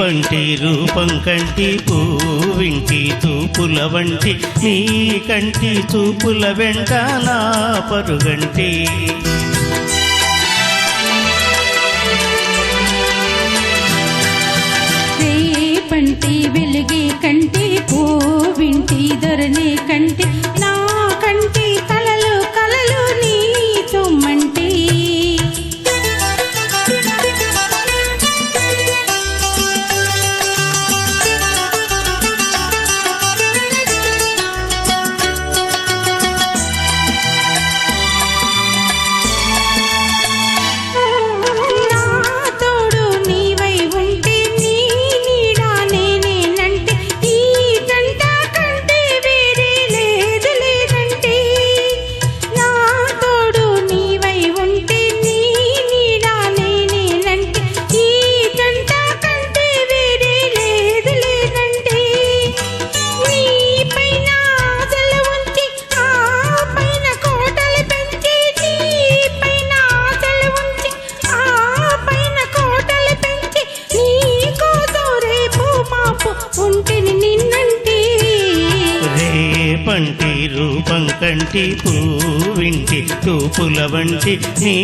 రేపంటి రూపం కంటి పూవింటి తూపుల వంటి నీ కంటి చూపుల వెంట నా పరుగంటి రేపంటి వెలిగే కంటి పూవింటి ధరణి కంటి నా కంటి కలలు కలలు నీ తుమ్మంటి రేపంటి రూపం కంటి పూవింటి తూపుల వంటి నీ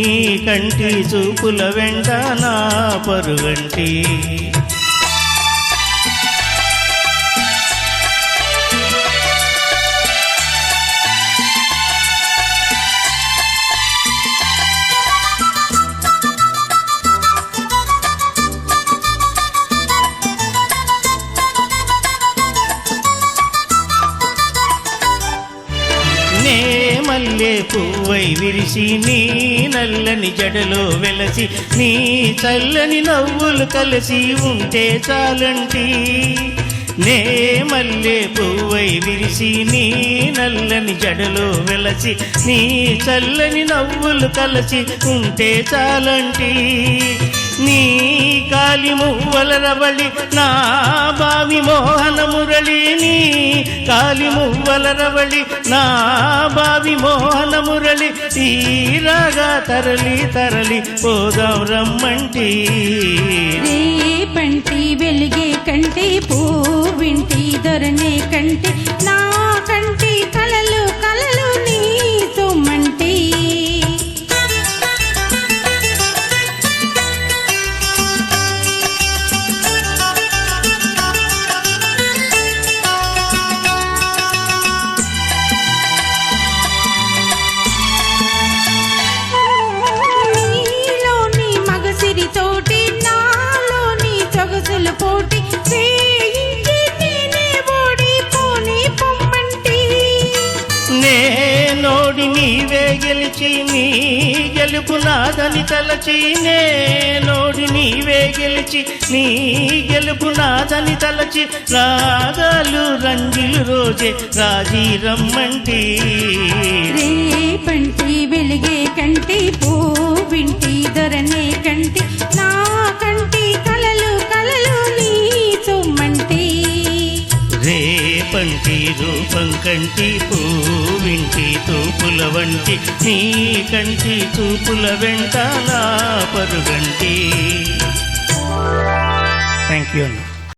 కంటి చూపుల వెంట నా పరుగంటి నే మల్లె పువ్వై విరిసి నీ నల్లని జడలో వెలసి నీ చల్లని నవ్వులు కలిసి ఉంటే చాలంటి నే మల్లె పువ్వై విరిసి నీ నల్లని జడలో వెలసి నీ చల్లని నవ్వులు కలిసి ఉంటే చాలంటి నీ కాలి మువ్వల రవళి నా బావి మోహన మురళి నీ కాలి మువ్వల రవళి నా బావి మోహన మురళి తీరాగా తరలి తరలి పోదాం రమ్మంటి రేపంటి వెలిగే కంటి పూవింటి ధరణి కంటి నా కంటి కలలు కలలు నీ తుమ్మంటి నేనోడి నీవే గెలిచి నీ గెలుపు నాదని తలచి నేనోడి నీవే గెలిచి నీ గెలుపు నాదని తలచి రాగాలు రంగులు రోజే రాజీ రమ్మంటి రేపంటి వెలిగే కంటి పూవింటి ధరణి కంటి నా కంటి కలలు కలలు నీ తుమ్మంటి రేపంటి రూపం కంటి పూవింటి తూపుల వంటి నీ కంటి చూపుల వెంట నా పరుగంటి. Thank you.